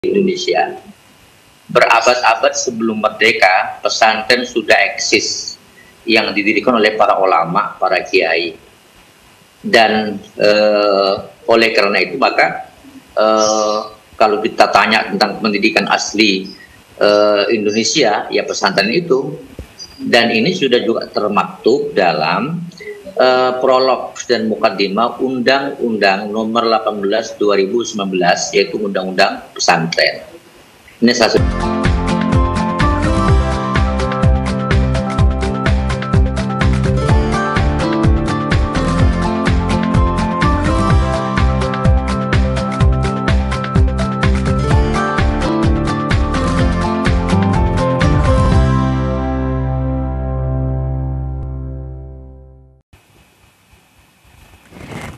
Indonesia. Berabad-abad sebelum merdeka, pesantren sudah eksis yang didirikan oleh para ulama, para kiai. Dan oleh karena itu maka kalau kita tanya tentang pendidikan asli Indonesia, ya pesantren itu. Dan ini sudah juga termaktub dalam prolog dan mukaddimah Undang-Undang Nomor 18 2019, yaitu Undang-Undang Pesantren. Ini salah satu.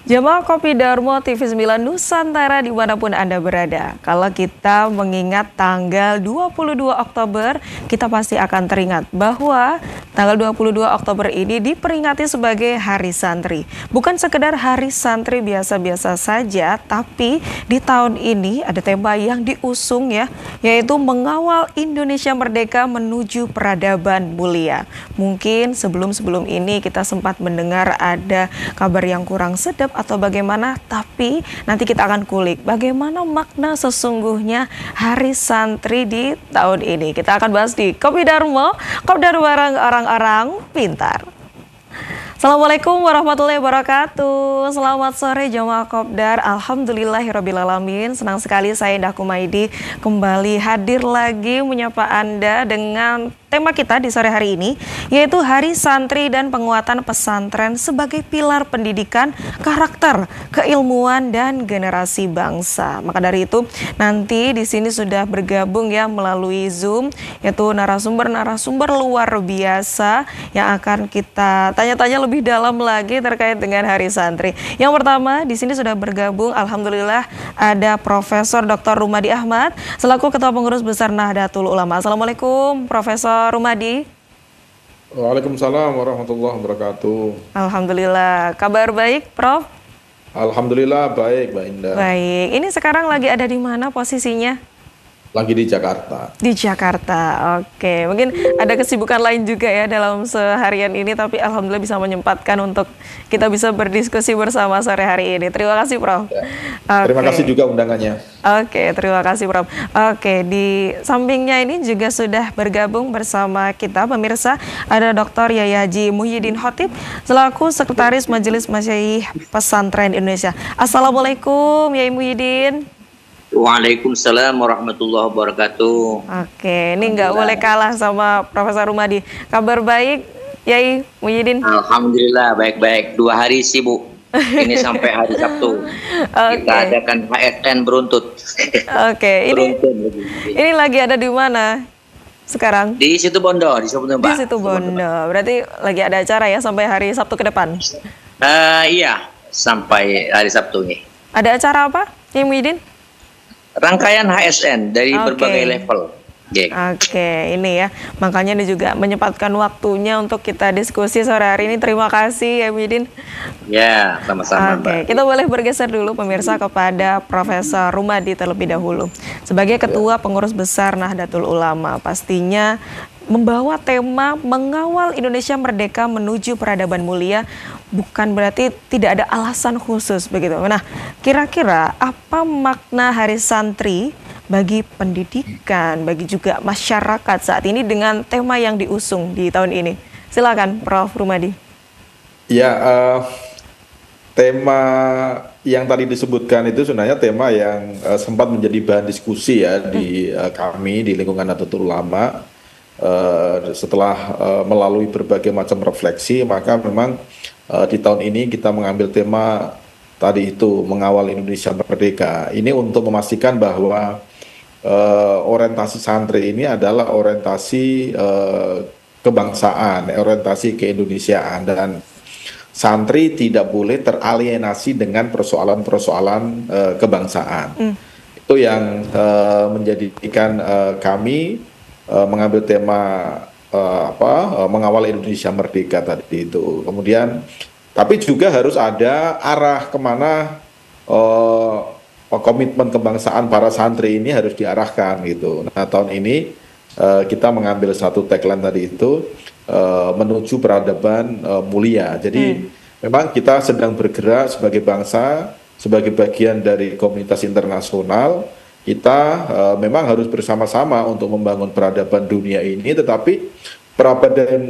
Jamaah Kopi Darmo TV 9 Nusantara dimanapun Anda berada. Kalau kita mengingat tanggal 22 Oktober, kita pasti akan teringat bahwa tanggal 22 Oktober ini diperingati sebagai Hari Santri. Bukan sekedar Hari Santri biasa-biasa saja, tapi di tahun ini ada tema yang diusung ya, yaitu mengawal Indonesia merdeka menuju peradaban mulia. Mungkin sebelum ini kita sempat mendengar ada kabar yang kurang sedap atau bagaimana, tapi nanti kita akan kulik bagaimana makna sesungguhnya Hari Santri di tahun ini. Kita akan bahas di Kopi Darmo, Kopdar bareng orang-orang pintar. Assalamualaikum warahmatullahi wabarakatuh. Selamat sore jamaah Kopdar. Alhamdulillahirrabbilalamin. Senang sekali saya Indah Kumaidi kembali hadir lagi menyapa Anda dengan tema kita di sore hari ini, yaitu Hari Santri dan Penguatan Pesantren sebagai pilar pendidikan, karakter, keilmuan, dan generasi bangsa. Maka dari itu, nanti di sini sudah bergabung ya melalui Zoom, yaitu narasumber-narasumber luar biasa yang akan kita tanya-tanya lebih dalam lagi terkait dengan Hari Santri. Yang pertama, di sini sudah bergabung, alhamdulillah, ada Profesor Dr. Rumadi Ahmad, selaku Ketua Pengurus Besar Nahdlatul Ulama. Assalamualaikum, Profesor Rumadi. Waalaikumsalam warahmatullahi wabarakatuh. Alhamdulillah. Kabar baik, Prof? Alhamdulillah baik, Mbak Indah. Baik. Ini sekarang lagi ada di mana posisinya? Lagi di Jakarta. Di Jakarta, oke. Mungkin ada kesibukan lain juga ya dalam seharian ini, tapi alhamdulillah bisa menyempatkan untuk kita bisa berdiskusi bersama sore hari ini. Terima kasih, Prof. Ya. Terima kasih juga undangannya. Oke, terima kasih, Prof. Oke, di sampingnya ini juga sudah bergabung bersama kita, pemirsa, ada Dr. Yai Haji Muhyiddin Khotib, selaku Sekretaris Majelis Masyayikh Pesantren Indonesia. Assalamualaikum, Yai Muhyiddin. Waalaikumsalam warahmatullahi wabarakatuh. Oke, ini nggak boleh kalah sama Profesor Rumadi. Kabar baik, Yai Muhyiddin? Alhamdulillah baik-baik. 2 hari sibuk. Ini sampai hari Sabtu. Kita adakan HSN beruntut. Oke, ini lagi ada di mana sekarang? Di Situbondo, di Situbondo, Mbak. Di Situbondo. Berarti lagi ada acara ya sampai hari Sabtu ke depan? Iya, sampai hari Sabtu nih. Ada acara apa, Yai Muhyiddin? Rangkaian HSN dari berbagai level. Oke, ini ya. Makanya ini juga menyempatkan waktunya untuk kita diskusi sore hari ini. Terima kasih ya, Muhyiddin. Ya, sama-sama, Mbak. Kita boleh bergeser dulu pemirsa kepada Profesor Rumadi terlebih dahulu. Sebagai Ketua Pengurus Besar Nahdlatul Ulama, pastinya membawa tema mengawal Indonesia merdeka menuju peradaban mulia bukan berarti tidak ada alasan khusus begitu. Nah, kira-kira apa makna Hari Santri bagi pendidikan, bagi juga masyarakat saat ini dengan tema yang diusung di tahun ini? Silakan, Prof. Rumadi. Ya, tema yang tadi disebutkan itu sebenarnya tema yang sempat menjadi bahan diskusi ya di kami di lingkungan Nahdlatul Ulama. Setelah melalui berbagai macam refleksi, maka memang di tahun ini kita mengambil tema tadi itu mengawal Indonesia merdeka. Ini untuk memastikan bahwa orientasi santri ini adalah orientasi kebangsaan, orientasi keindonesiaan, dan santri tidak boleh teralienasi dengan persoalan-persoalan kebangsaan. Itu yang menjadikan kami mengambil tema mengawal Indonesia merdeka tadi itu. Kemudian tapi juga harus ada arah kemana komitmen kebangsaan para santri ini harus diarahkan gitu. Nah, tahun ini kita mengambil satu tagline tadi itu, menuju peradaban mulia. Jadi memang kita sedang bergerak sebagai bangsa, sebagai bagian dari komunitas internasional. Kita memang harus bersama-sama untuk membangun peradaban dunia ini, tetapi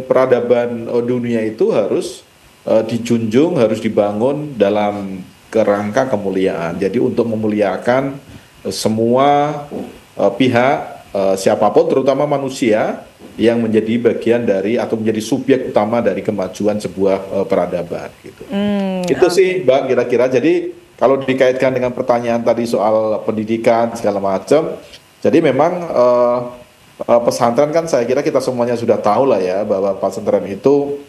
peradaban dunia itu harus dijunjung, harus dibangun dalam kerangka kemuliaan. Jadi untuk memuliakan semua pihak, siapapun, terutama manusia yang menjadi bagian dari atau menjadi subjek utama dari kemajuan sebuah peradaban. Gitu. Itu sih, Mbak, kira-kira. Jadi kalau dikaitkan dengan pertanyaan tadi soal pendidikan segala macam, jadi memang pesantren kan saya kira kita semuanya sudah tahu lah ya, bahwa pesantren itu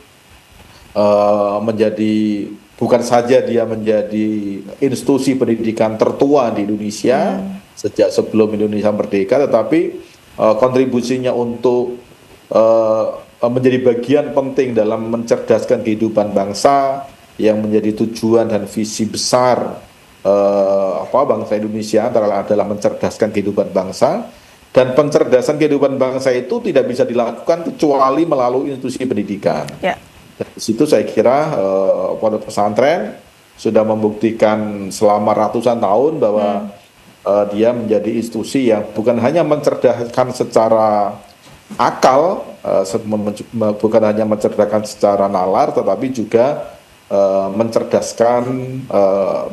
menjadi, bukan saja dia menjadi institusi pendidikan tertua di Indonesia sejak sebelum Indonesia merdeka, tetapi kontribusinya untuk menjadi bagian penting dalam mencerdaskan kehidupan bangsa, yang menjadi tujuan dan visi besar bangsa Indonesia adalah mencerdaskan kehidupan bangsa, dan pencerdasan kehidupan bangsa itu tidak bisa dilakukan kecuali melalui institusi pendidikan. Dan di situ saya kira pondok pesantren sudah membuktikan selama ratusan tahun bahwa dia menjadi institusi yang bukan hanya mencerdaskan secara akal, bukan hanya mencerdaskan secara nalar, tetapi juga mencerdaskan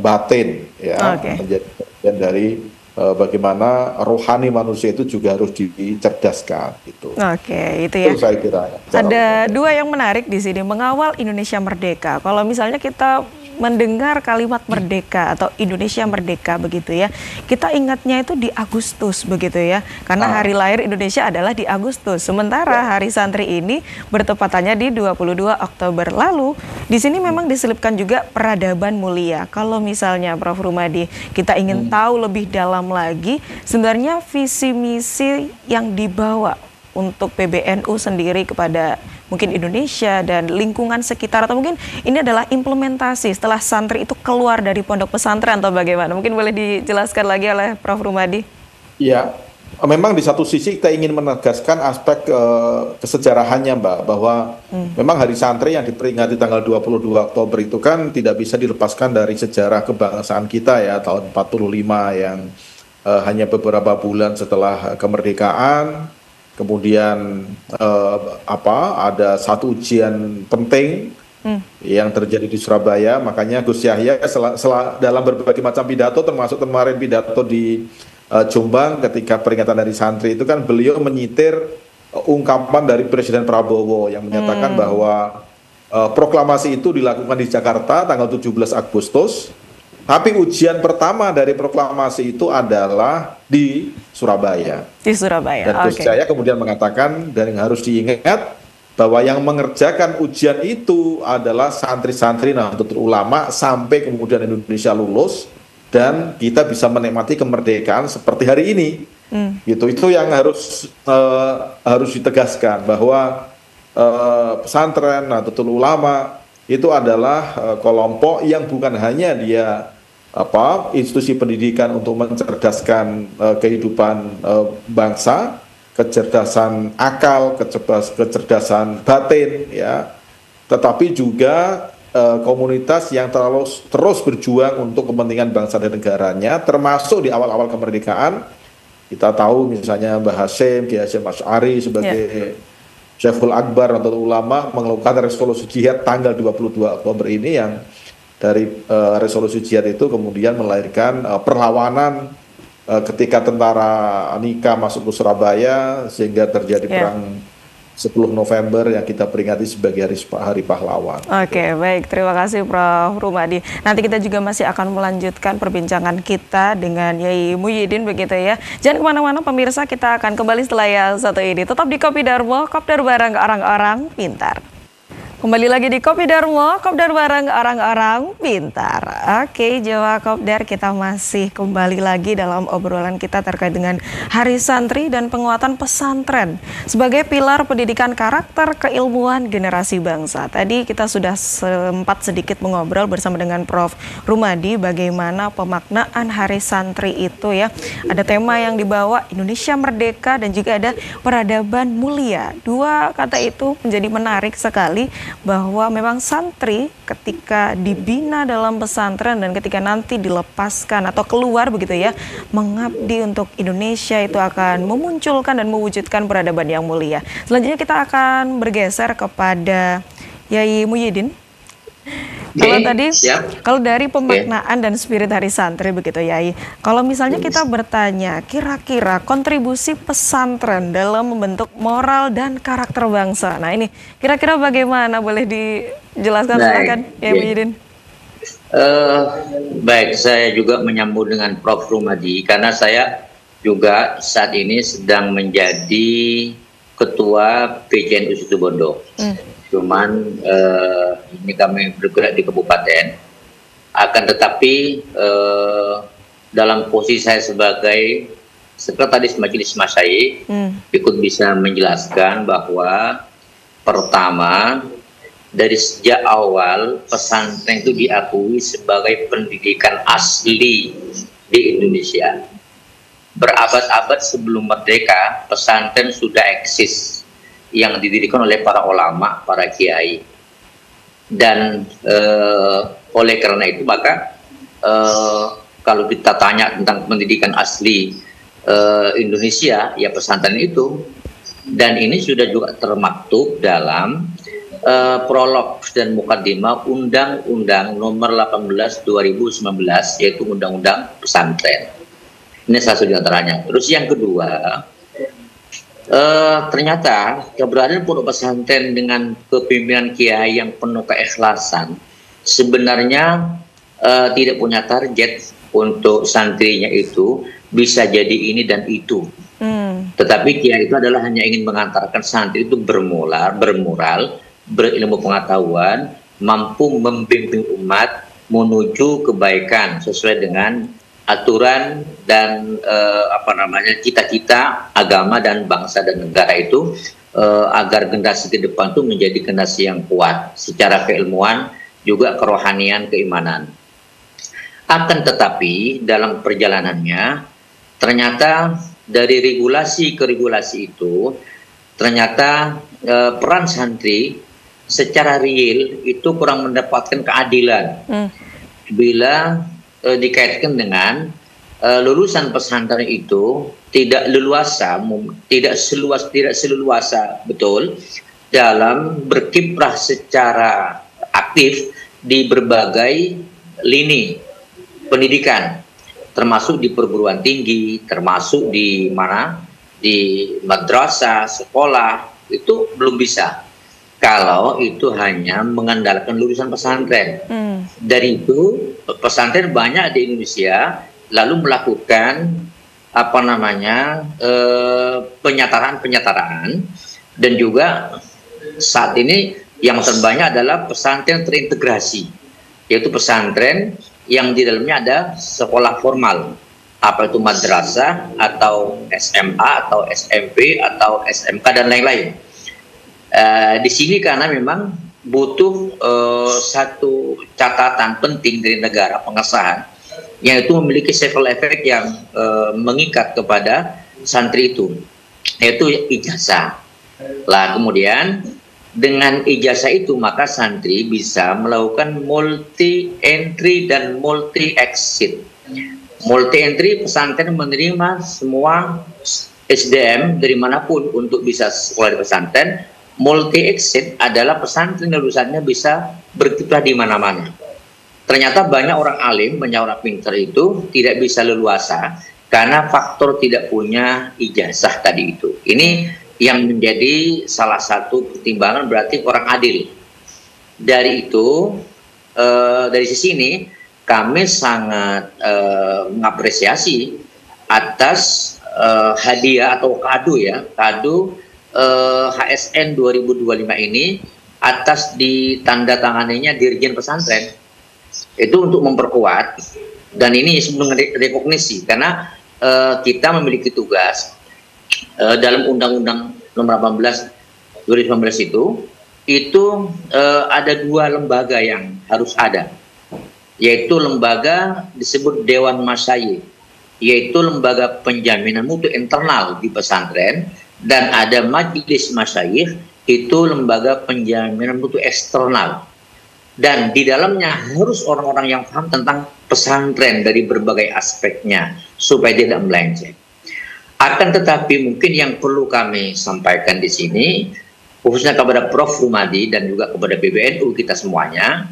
batin, ya, menjadi bagian dari bagaimana rohani manusia itu juga harus dicerdaskan, gitu. Itu ya. Itu saya kira. Ada dua yang menarik di sini, mengawal Indonesia merdeka. Kalau misalnya kita mendengar kalimat merdeka atau Indonesia merdeka begitu ya, kita ingatnya itu di Agustus begitu ya, karena hari lahir Indonesia adalah di Agustus. Sementara hari santri ini bertepatannya di 22 Oktober. Lalu di sini memang diselipkan juga peradaban mulia. Kalau misalnya Prof. Rumadi, kita ingin tahu lebih dalam lagi sebenarnya visi misi yang dibawa untuk PBNU sendiri kepada mungkin Indonesia dan lingkungan sekitar, atau mungkin ini adalah implementasi setelah santri itu keluar dari pondok pesantren atau bagaimana? Mungkin boleh dijelaskan lagi oleh Prof. Rumadi. Ya, memang di satu sisi kita ingin menegaskan aspek kesejarahannya, Mbak, bahwa memang Hari Santri yang diperingati tanggal 22 Oktober itu kan tidak bisa dilepaskan dari sejarah kebangsaan kita ya, tahun 45 yang hanya beberapa bulan setelah kemerdekaan. Kemudian ada satu ujian penting yang terjadi di Surabaya, makanya Gus Yahya dalam berbagai macam pidato, termasuk kemarin pidato di Jombang ketika peringatan Hari Santri itu kan beliau menyitir ungkapan dari Presiden Prabowo yang menyatakan bahwa proklamasi itu dilakukan di Jakarta tanggal 17 Agustus. Tapi ujian pertama dari proklamasi itu adalah di Surabaya. Di Surabaya. Dan Gus Yahya kemudian mengatakan, dan yang harus diingat bahwa yang mengerjakan ujian itu adalah santri-santri Nahdlatul Ulama sampai kemudian Indonesia lulus dan kita bisa menikmati kemerdekaan seperti hari ini. Gitu. Itu yang harus ditegaskan bahwa pesantren Nahdlatul Ulama itu adalah kelompok yang bukan hanya dia institusi pendidikan untuk mencerdaskan kehidupan bangsa, kecerdasan akal, kecerdasan batin, ya, tetapi juga komunitas yang terus berjuang untuk kepentingan bangsa dan negaranya, termasuk di awal-awal kemerdekaan. Kita tahu misalnya Mbah Hasyim, Kiai Hasyim Asy'ari sebagai Syekhul Akbar Nahdlatul Ulama mengeluarkan resolusi jihad tanggal 22 Oktober ini, yang dari resolusi jihad itu kemudian melahirkan perlawanan ketika tentara Nika masuk ke Surabaya sehingga terjadi perang 10 November yang kita peringati sebagai Hari Pahlawan. Baik, terima kasih Prof. Rumadi. Nanti kita juga masih akan melanjutkan perbincangan kita dengan Yai Muhyiddin begitu ya. Jangan kemana-mana pemirsa, kita akan kembali setelah yang satu ini. Tetap di Kopi Darmo, Kopdar bareng orang-orang pintar. Kembali lagi di Kopi Darmo, Kopdar bareng orang-orang pintar. Oke, Jawa Kopdar, kita masih kembali lagi dalam obrolan kita terkait dengan Hari Santri dan penguatan pesantren sebagai pilar pendidikan karakter keilmuan generasi bangsa. Tadi kita sudah sempat sedikit mengobrol bersama dengan Prof. Rumadi bagaimana pemaknaan Hari Santri itu ya. Ada tema yang dibawa Indonesia Merdeka dan juga ada peradaban mulia. Dua kata itu menjadi menarik sekali, bahwa memang santri ketika dibina dalam pesantren dan ketika nanti dilepaskan atau keluar begitu ya, mengabdi untuk Indonesia itu akan memunculkan dan mewujudkan peradaban yang mulia. Selanjutnya kita akan bergeser kepada Yai Muhyiddin. Kalau tadi, kalau dari pemaknaan dan spirit Hari Santri begitu Yai, kalau misalnya kita bertanya kira-kira kontribusi pesantren dalam membentuk moral dan karakter bangsa, nah ini kira-kira bagaimana, boleh dijelaskan silakan Yai Muhyiddin. Baik, saya juga menyambung dengan Prof. Rumadi karena saya juga saat ini sedang menjadi Ketua PJNU Situbondo. Cuman ini kami bergerak di kabupaten, akan tetapi dalam posisi saya sebagai sekretaris Majelis Masyayikh ikut bisa menjelaskan bahwa pertama, dari sejak awal pesantren itu diakui sebagai pendidikan asli di Indonesia. Berabad-abad sebelum merdeka, pesantren sudah eksis yang didirikan oleh para ulama, para kiai. Dan oleh karena itu maka kalau kita tanya tentang pendidikan asli Indonesia, ya pesantren itu. Dan ini sudah juga termaktub dalam prolog dan mukaddimah Undang-Undang Nomor 18 2019, yaitu Undang-Undang Pesantren. Ini salah satu di antaranya. Terus yang kedua, ternyata keberadaan pondok pesantren dengan kepemimpinan kiai yang penuh keikhlasan sebenarnya tidak punya target untuk santrinya itu bisa jadi ini dan itu. Tetapi kiai itu adalah hanya ingin mengantarkan santri itu bermoral, berilmu pengetahuan, mampu membimbing umat menuju kebaikan sesuai dengan aturan dan cita-cita agama dan bangsa dan negara itu, agar generasi ke depan itu menjadi generasi yang kuat secara keilmuan juga kerohanian, keimanan. Akan tetapi dalam perjalanannya ternyata dari regulasi ke regulasi itu ternyata peran santri secara real itu kurang mendapatkan keadilan bila dikaitkan dengan lulusan pesantren itu tidak leluasa, tidak seluasa betul dalam berkiprah secara aktif di berbagai lini pendidikan, termasuk di perguruan tinggi, termasuk di madrasah, sekolah, itu belum bisa kalau itu hanya mengandalkan lulusan pesantren. Dari itu pesantren banyak di Indonesia lalu melakukan penyetaraan dan juga saat ini yang terbanyak adalah pesantren terintegrasi, yaitu pesantren yang di dalamnya ada sekolah formal, apa itu madrasah atau SMA atau SMP atau SMK dan lain-lain. Di sini karena memang butuh satu catatan penting dari negara pengesahan, yaitu memiliki level efek yang mengikat kepada santri itu, yaitu ijazah. Lah kemudian dengan ijazah itu maka santri bisa melakukan multi entry dan multi exit. Multi entry, pesantren menerima semua SDM dari manapun untuk bisa sekolah di pesantren. Multi exit adalah pesantren lulusannya bisa berkiprah di mana-mana. Ternyata banyak orang alim, banyak orang pintar itu tidak bisa leluasa karena faktor tidak punya ijazah tadi itu. Ini yang menjadi salah satu pertimbangan, berarti kurang adil. Dari itu, dari sisi ini kami sangat mengapresiasi atas hadiah atau kado HSN 2025 ini atas ditandatanganinya Dirjen Pesantren. Itu untuk memperkuat, dan ini sebelum rekognisi, karena kita memiliki tugas dalam Undang-Undang Nomor 18 2019 itu ada 2 lembaga yang harus ada, yaitu lembaga disebut Dewan Masyayikh, yaitu lembaga penjaminan mutu internal di pesantren, dan ada Majelis Masyayikh, itu lembaga penjaminan mutu eksternal. Dan di dalamnya harus orang-orang yang paham tentang pesantren dari berbagai aspeknya supaya tidak melenceng. Akan tetapi mungkin yang perlu kami sampaikan di sini, khususnya kepada Prof. Rumadi dan juga kepada PBNU kita semuanya,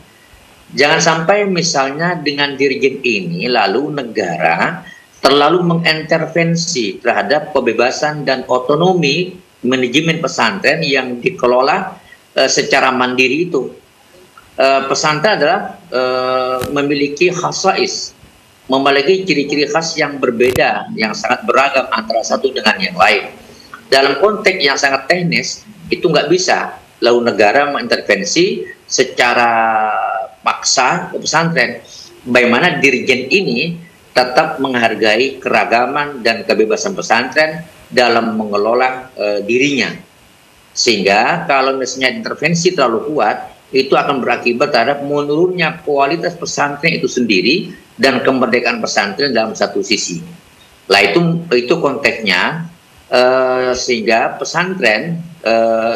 jangan sampai misalnya dengan dirjen ini lalu negara terlalu mengintervensi terhadap kebebasan dan otonomi manajemen pesantren yang dikelola secara mandiri itu. Pesantren adalah memiliki khasais, memiliki ciri-ciri khas yang berbeda, yang sangat beragam antara satu dengan yang lain. Dalam konteks yang sangat teknis, itu nggak bisa lalu negara mengintervensi secara paksa ke pesantren. Bagaimana dirjen ini tetap menghargai keragaman dan kebebasan pesantren dalam mengelola dirinya. Sehingga kalau misalnya intervensi terlalu kuat, itu akan berakibat terhadap menurunnya kualitas pesantren itu sendiri dan kemerdekaan pesantren dalam satu sisi. Lah itu konteksnya, sehingga pesantren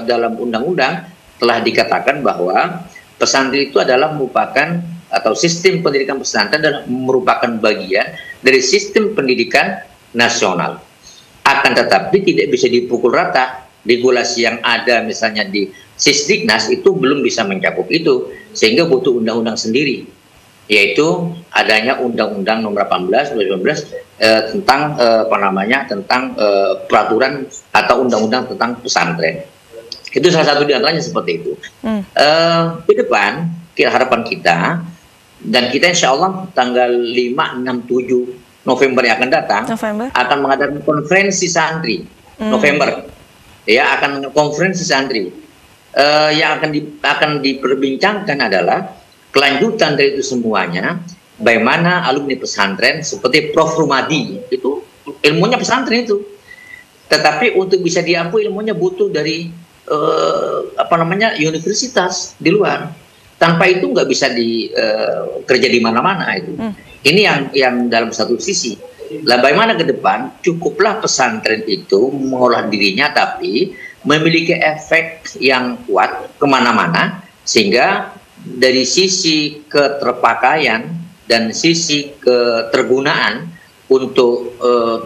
dalam undang-undang telah dikatakan bahwa pesantren itu adalah merupakan, atau sistem pendidikan pesantren adalah merupakan bagian dari sistem pendidikan nasional. Akan tetapi tidak bisa dipukul rata. Regulasi yang ada misalnya di Sisdiknas itu belum bisa mencakup itu, sehingga butuh undang-undang sendiri, yaitu adanya Undang-Undang Nomor 18 2019 tentang tentang peraturan atau undang-undang tentang pesantren. Itu salah satu di antaranya seperti itu. Ke depan harapan kita, dan kita insya Allah tanggal 5, 6, 7 November yang akan datang akan mengadakan konferensi santri November. Ya, akan konferensi santri yang akan diperbincangkan adalah kelanjutan dari itu semuanya, bagaimana alumni pesantren seperti Prof. Rumadi itu ilmunya pesantren itu, tetapi untuk bisa diakui ilmunya butuh dari universitas di luar. Tanpa itu nggak bisa kerja di mana-mana itu. Ini yang dalam satu sisi. Lah bagaimana ke depan, cukuplah pesantren itu mengolah dirinya tapi memiliki efek yang kuat kemana-mana, sehingga dari sisi keterpakaian dan sisi ketergunaan untuk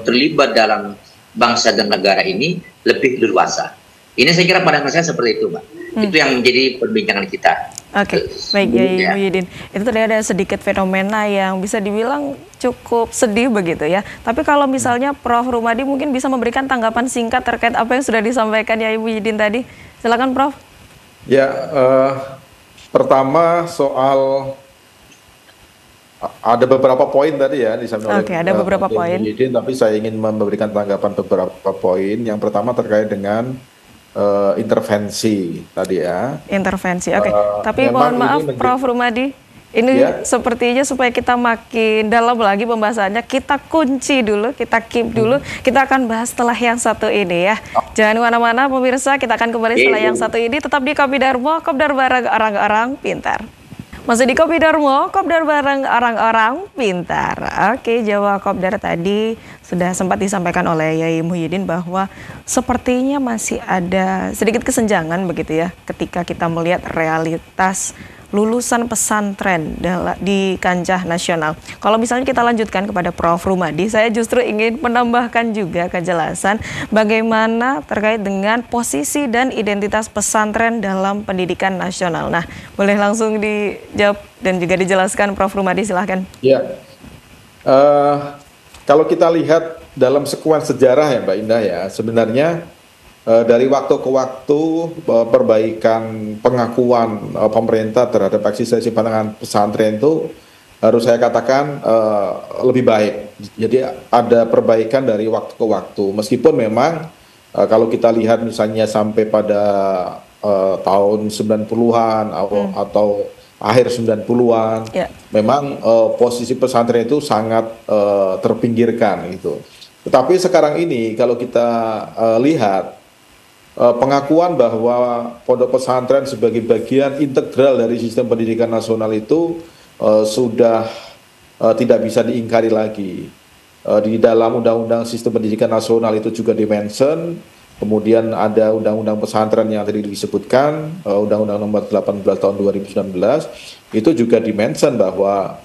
terlibat dalam bangsa dan negara ini lebih leluasa. Ini saya kira pandangan saya seperti itu, Mbak. Itu yang menjadi perbincangan kita. Oke, baik Yai Muhyiddin. Itu tadi ada sedikit fenomena yang bisa dibilang cukup sedih begitu ya. Tapi kalau misalnya Prof. Rumadi mungkin bisa memberikan tanggapan singkat terkait apa yang sudah disampaikan Yai Muhyiddin tadi. Silakan Prof. Ya, pertama soal ada beberapa poin tadi ya disampaikan oleh ada beberapa poin. Muhyiddin, tapi saya ingin memberikan tanggapan beberapa poin. Yang pertama terkait dengan intervensi tadi ya. Intervensi, oke. Tapi mohon maaf Prof. Rumadi, ini sepertinya supaya kita makin dalam lagi pembahasannya, kita kunci dulu, kita keep dulu. Kita akan bahas setelah yang satu ini ya. Jangan kemana-mana pemirsa, kita akan kembali setelah yang satu ini. Tetap di Kopi Darmo, Kopdar bareng orang-orang pintar. Masih di Kopi Darmo, Kopdar bareng orang-orang pintar. Oke, Jawa Kopdar tadi sudah sempat disampaikan oleh Yai Muhyiddin bahwa sepertinya masih ada sedikit kesenjangan begitu ya ketika kita melihat realitas lulusan pesantren di kancah nasional. Kalau misalnya kita lanjutkan kepada Prof. Rumadi, saya justru ingin menambahkan juga kejelasan bagaimana terkait dengan posisi dan identitas pesantren dalam pendidikan nasional. Nah, boleh langsung dijawab dan juga dijelaskan Prof. Rumadi, silahkan. Ya, kalau kita lihat dalam sekuens sejarah ya Mbak Indah ya, sebenarnya dari waktu ke waktu perbaikan pengakuan pemerintah terhadap eksistensi pandangan pesantren itu harus saya katakan lebih baik. Jadi ada perbaikan dari waktu ke waktu. Meskipun memang kalau kita lihat misalnya sampai pada tahun 90-an atau akhir 90-an, memang posisi pesantren itu sangat terpinggirkan gitu. Tetapi sekarang ini kalau kita lihat pengakuan bahwa pondok pesantren sebagai bagian integral dari sistem pendidikan nasional itu sudah tidak bisa diingkari lagi. Di dalam Undang-Undang Sistem Pendidikan Nasional itu juga dimention. Kemudian ada Undang-Undang Pesantren yang tadi disebutkan, Undang-Undang Nomor 18 Tahun 2019, itu juga dimention bahwa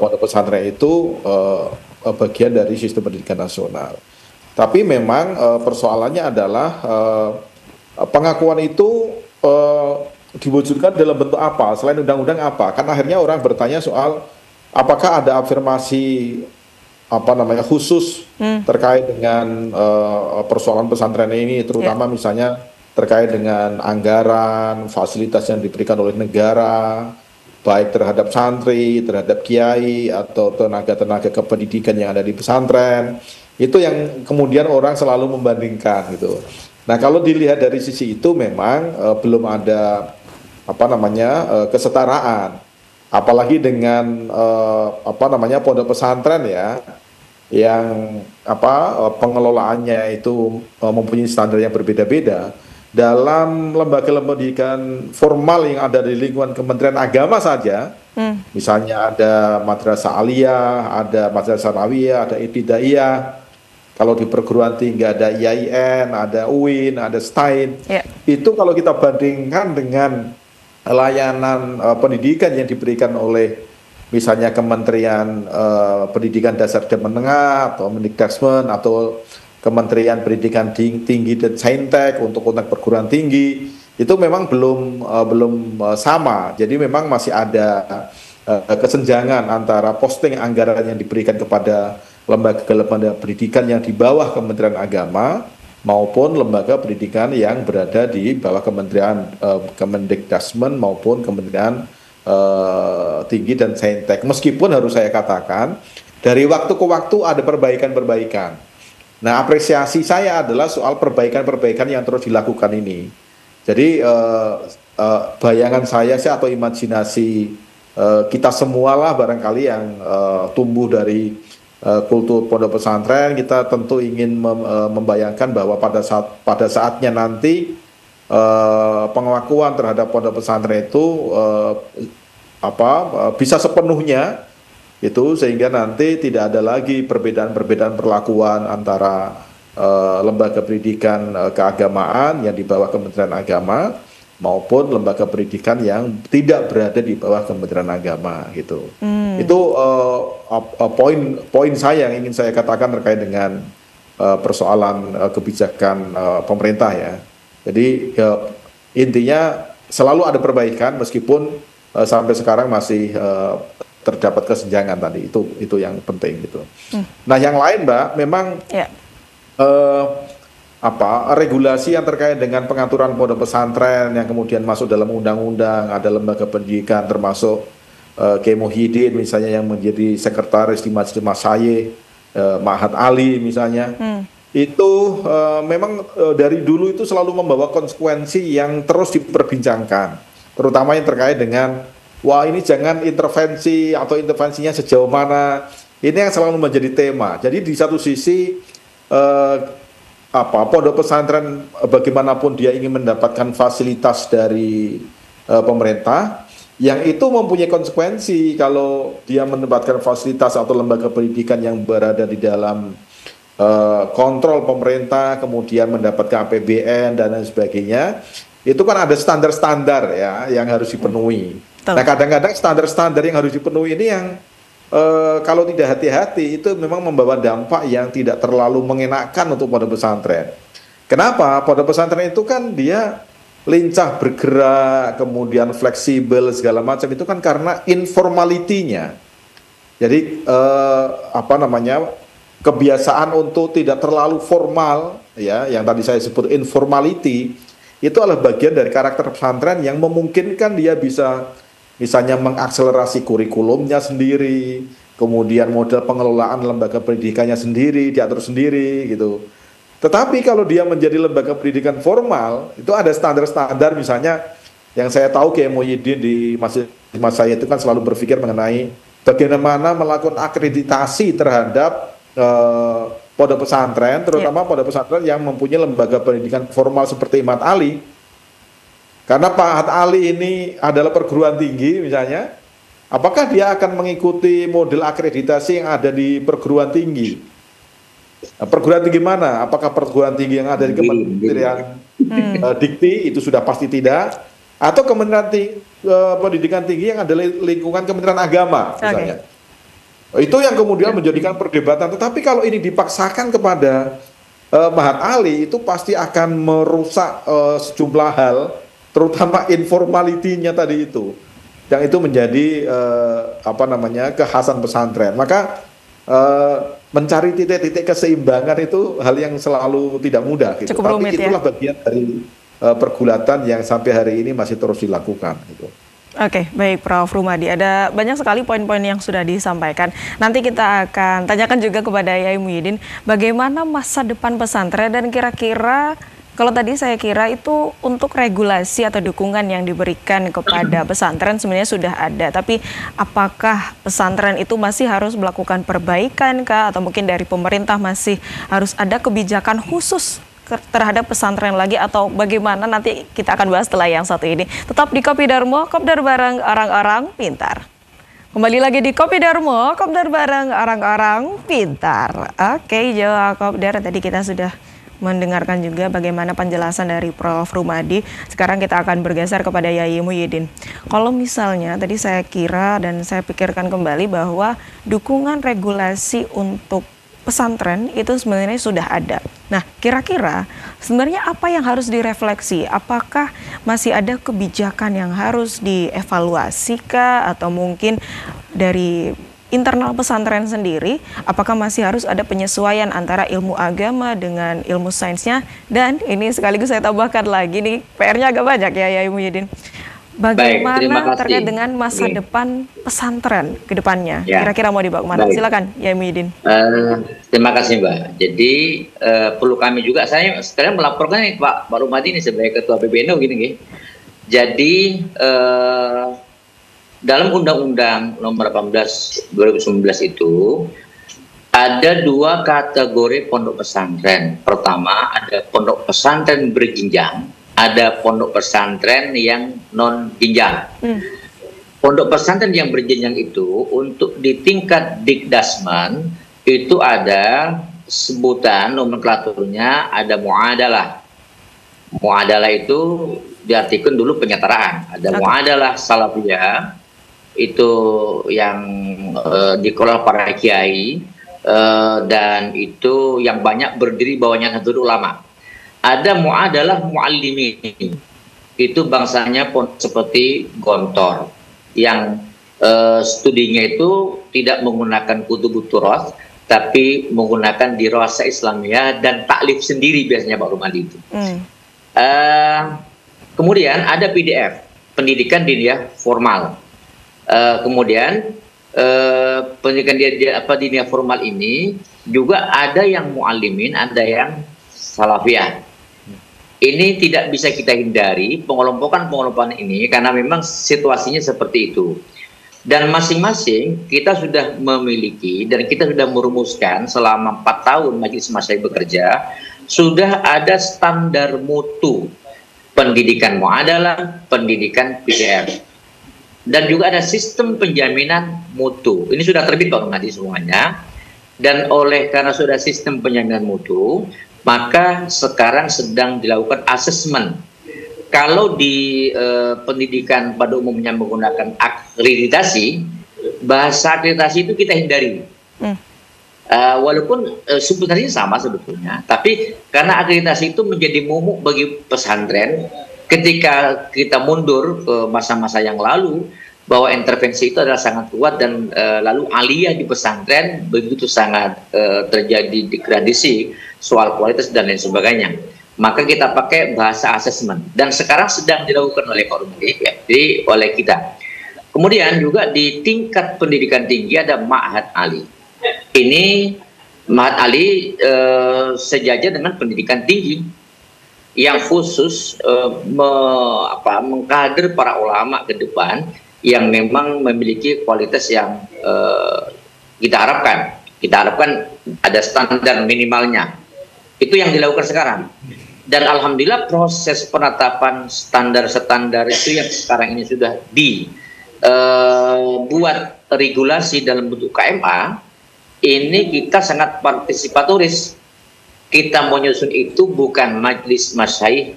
pondok pesantren itu bagian dari sistem pendidikan nasional. Tapi memang persoalannya adalah pengakuan itu diwujudkan dalam bentuk apa? Selain undang-undang apa? Kan akhirnya orang bertanya soal apakah ada afirmasi khusus terkait dengan persoalan pesantren ini, terutama misalnya terkait dengan anggaran, fasilitas yang diberikan oleh negara, baik terhadap santri, terhadap kiai, atau tenaga-tenaga kependidikan yang ada di pesantren. Itu yang kemudian orang selalu membandingkan gitu. Nah, kalau dilihat dari sisi itu memang belum ada kesetaraan. Apalagi dengan pondok pesantren ya, yang pengelolaannya itu mempunyai standar yang berbeda-beda. Dalam lembaga-lembaga pendidikan formal yang ada di lingkungan Kementerian Agama saja, misalnya ada Madrasah Aliyah, ada Madrasah Sanawiyah, ada Ibtidaiyah. Kalau di perguruan tinggi ada IAIN, ada UIN, ada STAIN. Itu kalau kita bandingkan dengan layanan pendidikan yang diberikan oleh misalnya Kementerian Pendidikan Dasar dan Menengah atau Mendikbud atau Kementerian Pendidikan Tinggi dan Saintek untuk perguruan tinggi, itu memang belum sama. Jadi memang masih ada kesenjangan antara posting anggaran yang diberikan kepada lembaga pendidikan yang di bawah Kementerian Agama maupun lembaga pendidikan yang berada di bawah Kementerian Kemendikbud maupun Kementerian Tinggi dan Saintek. Meskipun harus saya katakan dari waktu ke waktu ada perbaikan-perbaikan. Nah, apresiasi saya adalah soal perbaikan-perbaikan yang terus dilakukan ini. Jadi bayangan saya sih atau imajinasi kita semualah barangkali yang tumbuh dari kultur pondok pesantren, kita tentu ingin membayangkan bahwa pada saatnya nanti pengakuan terhadap pondok pesantren itu bisa sepenuhnya itu, sehingga nanti tidak ada lagi perbedaan-perbedaan perlakuan antara lembaga pendidikan keagamaan yang di bawah Kementerian Agama maupun lembaga pendidikan yang tidak berada di bawah Kementerian Agama gitu. Itu poin saya yang ingin saya katakan terkait dengan persoalan kebijakan pemerintah ya. Jadi intinya selalu ada perbaikan meskipun sampai sekarang masih terdapat kesenjangan tadi, itu yang penting gitu. Nah, yang lain Mbak, memang regulasi yang terkait dengan pengaturan pondok pesantren yang kemudian masuk dalam undang-undang, ada lembaga pendidikan termasuk Kiai Muhyiddin misalnya yang menjadi sekretaris di Majelis Masyayikh, Ma'had Ali misalnya. Itu memang dari dulu itu selalu membawa konsekuensi yang terus diperbincangkan, terutama yang terkait dengan wah ini jangan intervensi atau intervensinya sejauh mana. Ini yang selalu menjadi tema. Jadi di satu sisi pondok pesantren bagaimanapun dia ingin mendapatkan fasilitas dari pemerintah, yang itu mempunyai konsekuensi kalau dia mendapatkan fasilitas atau lembaga pendidikan yang berada di dalam kontrol pemerintah, kemudian mendapatkan APBN dan lain sebagainya. Itu kan ada standar-standar ya yang harus dipenuhi. Nah, kadang-kadang standar-standar yang harus dipenuhi ini yang kalau tidak hati-hati itu memang membawa dampak yang tidak terlalu mengenakan untuk pondok pesantren. Kenapa? Pondok pesantren itu kan dia lincah bergerak, kemudian fleksibel segala macam, itu kan karena informalitinya. Jadi kebiasaan untuk tidak terlalu formal ya, yang tadi saya sebut informality, itu adalah bagian dari karakter pesantren yang memungkinkan dia bisa misalnya mengakselerasi kurikulumnya sendiri, kemudian model pengelolaan lembaga pendidikannya sendiri, diatur sendiri gitu. Tetapi kalau dia menjadi lembaga pendidikan formal, itu ada standar-standar, misalnya yang saya tahu Kiai Muhyiddin di mas saya itu kan selalu berpikir mengenai bagaimana melakukan akreditasi terhadap pondok pesantren, terutama pondok pesantren yang mempunyai lembaga pendidikan formal seperti Imad Ali. Karena Pak Ahmad Ali ini adalah perguruan tinggi misalnya, apakah dia akan mengikuti model akreditasi yang ada di perguruan tinggi? Nah, perguruan tinggi mana? Apakah perguruan tinggi yang ada di Kementerian Dikti itu sudah pasti tidak? Atau Kementerian Pendidikan Tinggi yang ada lingkungan Kementerian Agama misalnya? Itu yang kemudian menjadikan perdebatan. Tetapi kalau ini dipaksakan kepada Mahat Ali, itu pasti akan merusak sejumlah hal, terutama informalitinya tadi itu, yang itu menjadi kekhasan pesantren. Maka mencari titik-titik keseimbangan itu hal yang selalu tidak mudah gitu. Cukup rumit, tapi itulah bagian dari pergulatan yang sampai hari ini masih terus dilakukan gitu. Oke, baik Prof. Rumadi. Ada banyak sekali poin-poin yang sudah disampaikan. Nanti kita akan tanyakan juga kepada Yai Muhyiddin bagaimana masa depan pesantren, dan kira-kira kalau tadi saya kira itu untuk regulasi atau dukungan yang diberikan kepada pesantren sebenarnya sudah ada. Tapi apakah pesantren itu masih harus melakukan perbaikan kah? Atau mungkin dari pemerintah masih harus ada kebijakan khusus terhadap pesantren lagi, atau bagaimana? Nanti kita akan bahas setelah yang satu ini. Tetap di Kopi Darmo, kopdar bareng orang-orang pintar. Kembali lagi di Kopi Darmo, kopdar bareng orang-orang pintar. Oke, Jawa Kopdar, tadi kita sudah mendengarkan juga bagaimana penjelasan dari Prof. Rumadi. Sekarang kita akan bergeser kepada Yai Muhyiddin. Kalau misalnya tadi saya kira dan saya pikirkan kembali bahwa dukungan regulasi untuk pesantren itu sebenarnya sudah ada. Nah, kira-kira sebenarnya apa yang harus direfleksi? Apakah masih ada kebijakan yang harus dievaluasi kah? Atau mungkin dari internal pesantren sendiri, apakah masih harus ada penyesuaian antara ilmu agama dengan ilmu sainsnya? Dan ini sekaligus saya tambahkan lagi nih, PR-nya agak banyak ya Yai Muhyiddin. Bagaimana terkait dengan masa depan pesantren ke depannya? Kira-kira mau dibawa kemana? Silakan, Yai Muhyiddin. Terima kasih, Mbak. Jadi perlu kami juga, saya sekarang melaporkan Pak Rumadi ini sebagai Ketua PBNU gini. Jadi dalam Undang-Undang Nomor 18 2019 itu ada dua kategori pondok pesantren. Pertama ada pondok pesantren berjenjang, ada pondok pesantren yang non jenjang. Pondok pesantren yang berjenjang itu untuk di tingkat Dikdasman itu ada sebutan nomenklaturnya, ada muadalah. Muadalah itu diartikan dulu penyetaraan. Ada muadalah salafiyah, itu yang dikelola para kiai dan itu yang banyak berdiri bawahnya Nahdlatul Ulama. Ada muadalah muallimin, itu bangsanya seperti Gontor yang studinya itu tidak menggunakan kutubut turas, tapi menggunakan dirasa Islamiyah dan taklif sendiri biasanya Pak Rumadi itu. Kemudian ada PDF, pendidikan diniyah formal. Kemudian pendidikan diniyah formal ini juga ada yang muallimin, ada yang salafiyah. Ini tidak bisa kita hindari pengelompokan ini karena memang situasinya seperti itu. Dan masing-masing kita sudah memiliki dan kita sudah merumuskan selama 4 tahun Majelis Masyayikh bekerja, sudah ada standar mutu pendidikan muadalah, pendidikan PDR. Dan juga ada sistem penjaminan mutu. Ini sudah terbit Pak Rumadi semuanya. Dan karena sudah sistem penjaminan mutu, maka sekarang sedang dilakukan asesmen. Kalau di pendidikan pada umumnya menggunakan akreditasi, bahasa akreditasi itu kita hindari. Walaupun substansinya sama sebetulnya, tapi karena akreditasi itu menjadi momok bagi pesantren, ketika kita mundur ke masa-masa yang lalu, bahwa intervensi itu adalah sangat kuat dan lalu aliyah di pesantren begitu sangat terjadi degradasi soal kualitas dan lain sebagainya. Maka kita pakai bahasa asesmen dan sekarang sedang dilakukan oleh Pak Rumadi, jadi oleh kita. Kemudian juga di tingkat pendidikan tinggi ada Ma'had Ali. Ini Mahat Ali sejajar dengan pendidikan tinggi yang khusus mengkader para ulama ke depan yang memang memiliki kualitas yang kita harapkan. Kita harapkan ada standar minimalnya. Itu yang dilakukan sekarang. Dan alhamdulillah proses penetapan standar-standar itu yang sekarang ini sudah dibuat regulasi dalam bentuk KMA, ini kita sangat partisipatoris. Kita menyusun itu bukan majelis masyayikh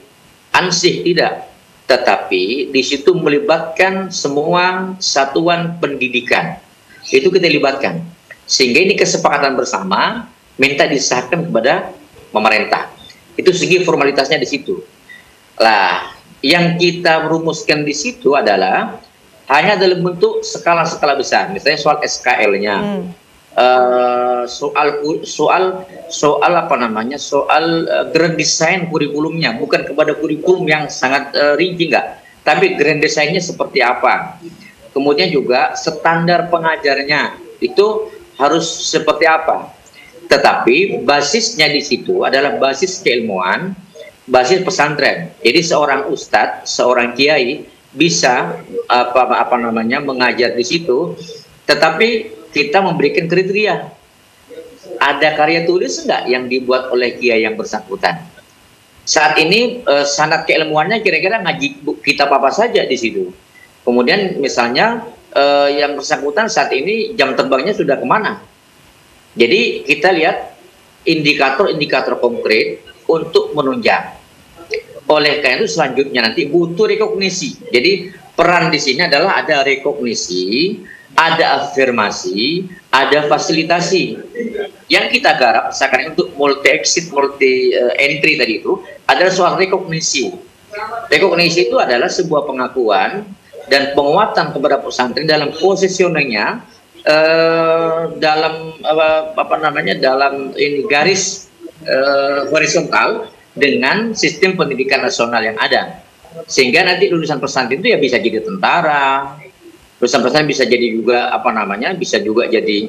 ansih, tidak. Tetapi di situ melibatkan semua satuan pendidikan. Itu kita libatkan. Sehingga ini kesepakatan bersama, minta disahkan kepada pemerintah. Itu segi formalitasnya di situ. Lah, yang kita rumuskan di situ adalah hanya dalam bentuk skala-skala besar. Misalnya soal SKL-nya, soal apa namanya, soal grand design kurikulumnya, bukan kepada kurikulum yang sangat rinci, enggak, tapi grand design-nya seperti apa. Kemudian juga standar pengajarnya itu harus seperti apa. Tetapi basisnya di situ adalah basis keilmuan, basis pesantren. Jadi seorang ustadz, seorang kiai bisa apa namanya mengajar di situ, tetapi kita memberikan kriteria. Ada karya tulis enggak yang dibuat oleh kiai yang bersangkutan? Saat ini sanad keilmuannya kira-kira ngaji kitab apa saja di situ. Kemudian misalnya yang bersangkutan saat ini jam terbangnya sudah kemana? Jadi kita lihat indikator-indikator konkret untuk menunjang. Oleh karena itu selanjutnya nanti butuh rekognisi. Jadi peran di sini adalah ada rekognisi, ada afirmasi, ada fasilitasi. Yang kita garap sekarang untuk multi exit, multi entry tadi itu adalah soal rekognisi. Rekognisi itu adalah sebuah pengakuan dan penguatan kepada pesantren dalam positioningnya, dalam dalam ini garis horizontal dengan sistem pendidikan nasional yang ada, sehingga nanti lulusan pesantren itu ya bisa jadi tentara, lulusan pesantren bisa jadi juga bisa juga jadi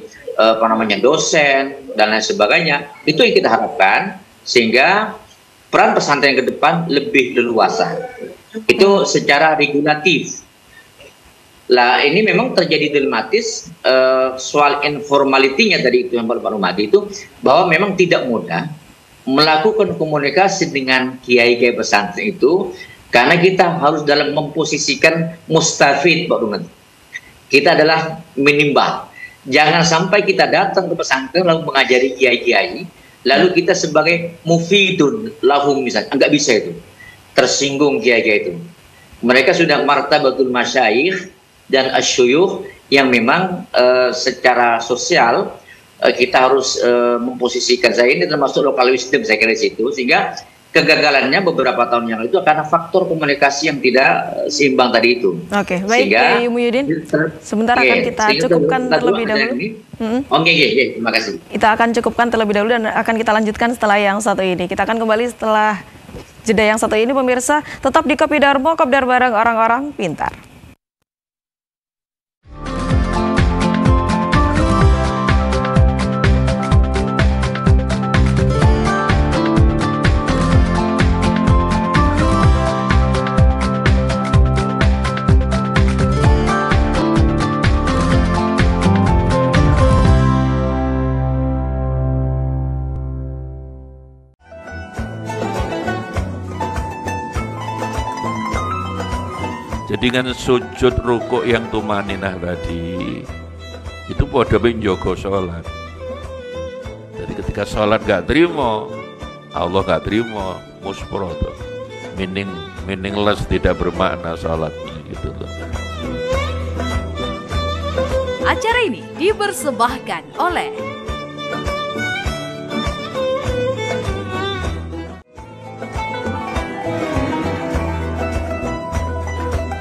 dosen dan lain sebagainya. Itu yang kita harapkan, sehingga peran pesantren ke depan lebih leluasa. Itu secara regulatif. Lah ini memang terjadi dilematis soal informalitinya tadi itu yang Pak Rumadi itu, bahwa memang tidak mudah melakukan komunikasi dengan kiai-kiai pesantren itu, karena kita harus dalam memposisikan mustafid Pak Rumadi. Kita adalah menimbang. Jangan sampai kita datang ke pesantren lalu mengajari kiai-kiai, lalu kita sebagai mufidun lahum misalnya, enggak bisa itu. Tersinggung kiai-kiai itu. Mereka sudah martabatul masyayikh dan asyuyuh yang memang secara sosial kita harus memposisikan. Saya ini termasuk local wisdom saya kira di situ, sehingga kegagalannya beberapa tahun yang itu karena faktor komunikasi yang tidak seimbang tadi itu. Oke, baik Kiai Muhyiddin. Sebentar akan kita cukupkan terlebih dahulu. Oke, terima kasih. Kita akan cukupkan terlebih dahulu dan akan kita lanjutkan setelah yang satu ini. Kita akan kembali setelah jeda yang satu ini, pemirsa. Tetap di Kopi Darmo, Kopdar bareng orang-orang pintar. Jadi kan sujud rukuk yang tumaninah tadi itu pada menjogo sholat. Jadi ketika sholat gak terima, Allah gak terima, musproto, meaningless, tidak bermakna sholatnya gitu loh. Acara ini dipersembahkan oleh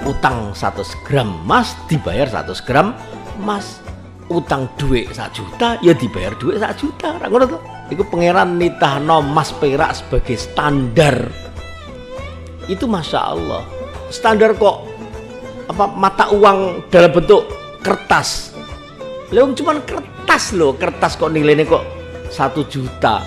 utang 100 gram emas dibayar 100 gram emas, utang duit 1 juta ya dibayar duit 1 juta. Ngono to. Iku pangeran nitahno emas perak sebagai standar. Itu masya Allah. Standar kok mata uang dalam bentuk kertas. Lha cuman kertas loh, kertas kok nilainya kok 1 juta.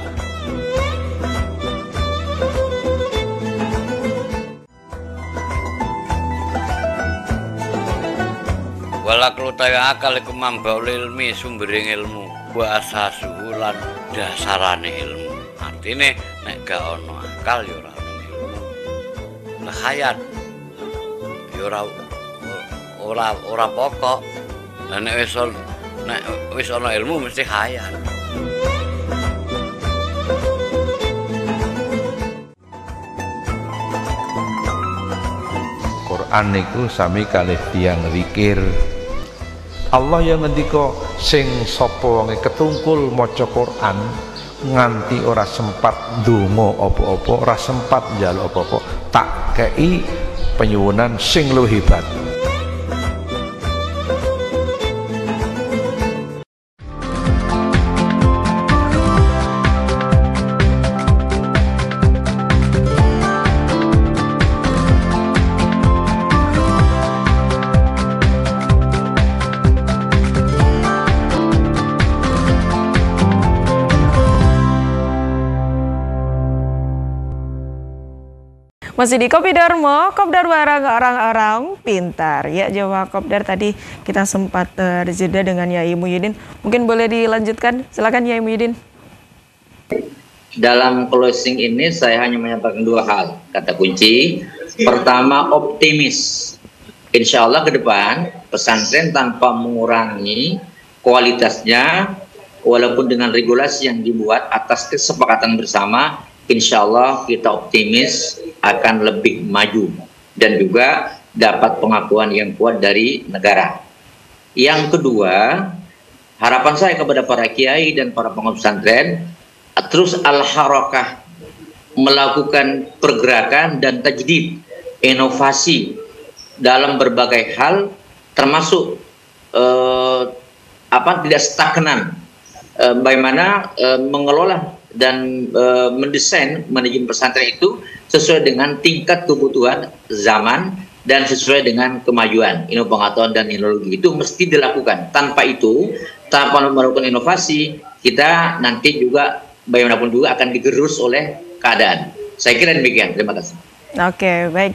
Wala kelutaya akal iku mambaul ilmi sumbering ilmu wa asasuhu lan dasarane ilmu. Artine nek gak ono akal ya ora ono ilmu. Lah khayat ya ora pokok. Lah nek wis ono ilmu mesti khayat. Quran niku sami kalih tiyang zikir. Allah yang ngendika sing sapa wonge ketungkul maca Quran nganti ora sempat ndonga apa-apa, ora sempat njaluk apa-apa, tak kei penyuwunan sing luwih hebat. Masih di Kopi Darmo, Kopdar bareng orang-orang pintar. Ya, Jawa Kopdar tadi kita sempat jeda dengan Yai Muhyiddin. Mungkin boleh dilanjutkan, silakan Yai Muhyiddin. Dalam closing ini saya hanya menyampaikan 2 hal, kata kunci. Pertama, optimis. Insya Allah ke depan pesantren tanpa mengurangi kualitasnya, walaupun dengan regulasi yang dibuat atas kesepakatan bersama, insya Allah kita optimis akan lebih maju dan juga dapat pengakuan yang kuat dari negara. Yang kedua, harapan saya kepada para kiai dan para pengurus pesantren terus al-harakah, melakukan pergerakan dan tajdid, inovasi dalam berbagai hal, termasuk tidak stagnan, bagaimana mengelola dan mendesain manajemen pesantren itu sesuai dengan tingkat kebutuhan zaman dan sesuai dengan kemajuan ilmu pengetahuan dan teknologi. Itu mesti dilakukan. Tanpa itu, tanpa melakukan inovasi, kita nanti juga bagaimanapun juga akan digerus oleh keadaan. Saya kira demikian. Terima kasih. Oke, baik.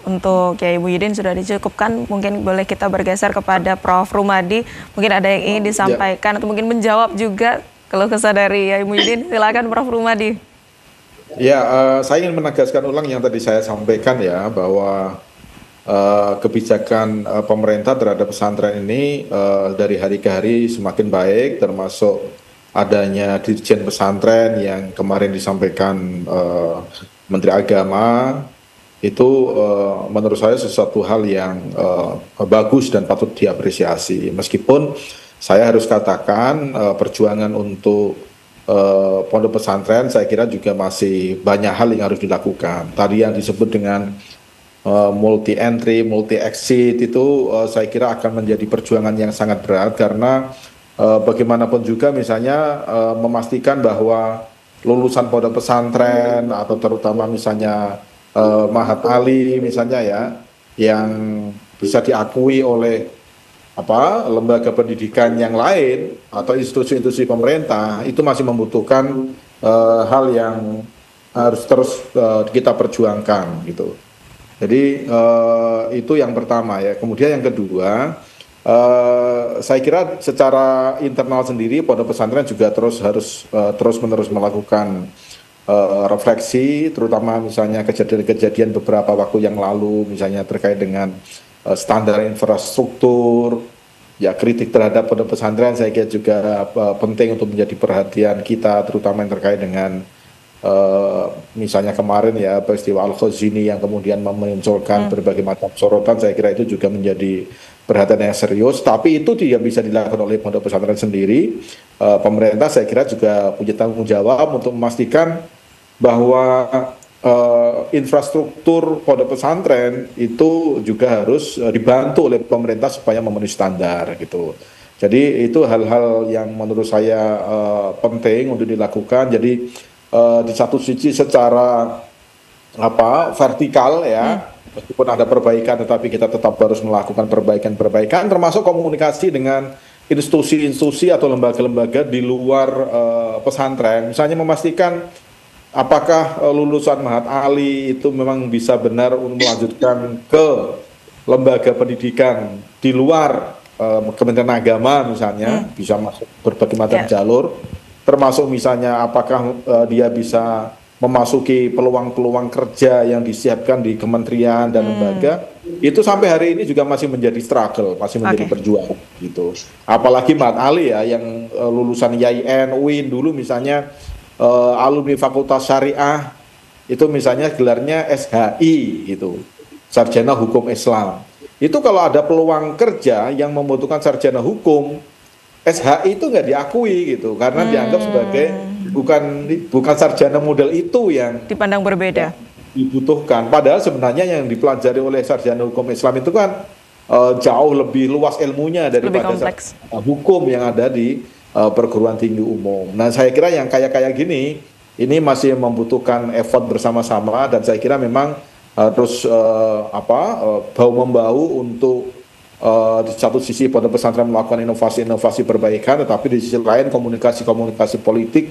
Untuk Kiai Muhyiddin sudah dicukupkan, mungkin boleh kita bergeser kepada Prof. Rumadi. Mungkin ada yang ingin disampaikan atau mungkin menjawab juga kalau kesah dari Yai Muhyiddin. Silakan Prof. Rumadi. Ya, saya ingin menegaskan ulang yang tadi saya sampaikan ya, bahwa kebijakan pemerintah terhadap pesantren ini dari hari ke hari semakin baik, termasuk adanya Dirjen Pesantren yang kemarin disampaikan Menteri Agama. Itu menurut saya sesuatu hal yang bagus dan patut diapresiasi. Meskipun saya harus katakan perjuangan untuk pondok pesantren saya kira juga masih banyak hal yang harus dilakukan. Tadi yang disebut dengan multi entry, multi exit itu saya kira akan menjadi perjuangan yang sangat berat, karena bagaimanapun juga misalnya memastikan bahwa lulusan pondok pesantren atau terutama misalnya Mahat Ali misalnya ya, yang bisa diakui oleh lembaga pendidikan yang lain atau institusi-institusi pemerintah, itu masih membutuhkan hal yang harus terus kita perjuangkan gitu. Jadi itu yang pertama ya. Kemudian yang kedua, saya kira secara internal sendiri pondok pesantren juga harus terus-menerus melakukan refleksi, terutama misalnya kejadian-kejadian beberapa waktu yang lalu, misalnya terkait dengan standar infrastruktur, ya kritik terhadap pondok pesantren saya kira juga penting untuk menjadi perhatian kita, terutama yang terkait dengan misalnya kemarin ya peristiwa Al-Khazini yang kemudian memunculkan berbagai macam sorotan. Saya kira itu juga menjadi perhatian yang serius, tapi itu tidak bisa dilakukan oleh pondok pesantren sendiri. Pemerintah saya kira juga punya tanggung jawab untuk memastikan bahwa infrastruktur pondok pesantren itu juga harus dibantu oleh pemerintah supaya memenuhi standar gitu. Jadi itu hal-hal yang menurut saya penting untuk dilakukan. Jadi di satu sisi secara vertikal ya, meskipun ada perbaikan tetapi kita tetap harus melakukan perbaikan-perbaikan, termasuk komunikasi dengan institusi-institusi atau lembaga-lembaga di luar pesantren, misalnya memastikan apakah lulusan Mahat Ali itu memang bisa benar untuk melanjutkan ke lembaga pendidikan di luar Kementerian Agama misalnya, bisa masuk berbagai macam jalur, termasuk misalnya apakah dia bisa memasuki peluang-peluang kerja yang disiapkan di kementerian dan lembaga, itu sampai hari ini juga masih menjadi struggle, masih menjadi perjuangan gitu. Apalagi Mahat Ali ya, yang lulusan IAIN, UIN dulu misalnya, alumni Fakultas Syariah itu misalnya gelarnya SHI gitu, Sarjana Hukum Islam. Itu kalau ada peluang kerja yang membutuhkan sarjana hukum, SHI itu nggak diakui gitu, karena dianggap sebagai bukan sarjana model itu yang dipandang berbeda, dibutuhkan. Padahal sebenarnya yang dipelajari oleh sarjana hukum Islam itu kan jauh lebih luas ilmunya daripada hukum yang ada di perguruan tinggi umum. Nah, saya kira yang kayak gini ini masih membutuhkan effort bersama-sama, dan saya kira memang terus bahu membahu untuk di satu sisi pondok pesantren melakukan inovasi-inovasi perbaikan, tetapi di sisi lain komunikasi-komunikasi politik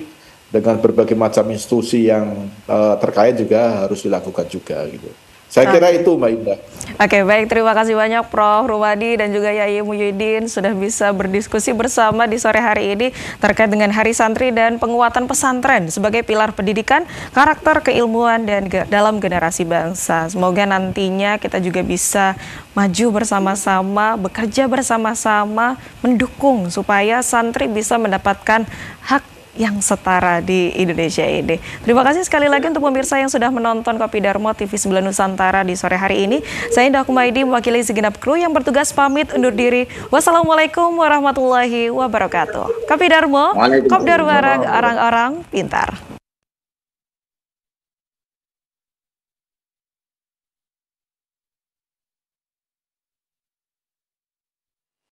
dengan berbagai macam institusi yang terkait juga harus dilakukan juga gitu. Saya kira itu Mbak Indah. Oke, baik, terima kasih banyak Prof. Rumadi dan juga Yai Muhyiddin sudah bisa berdiskusi bersama di sore hari ini terkait dengan Hari Santri dan penguatan pesantren sebagai pilar pendidikan, karakter, keilmuan dan dalam generasi bangsa. Semoga nantinya kita juga bisa maju bersama-sama, bekerja bersama-sama, mendukung supaya santri bisa mendapatkan hak yang setara di Indonesia ini. Terima kasih sekali lagi untuk pemirsa yang sudah menonton Kopi Darmo TV 9 Nusantara di sore hari ini. Saya Indah Kumaidi mewakili segenap kru yang bertugas pamit undur diri. Wassalamualaikum warahmatullahi wabarakatuh. Kopi Darmo, Kopdar Barang, orang-orang pintar.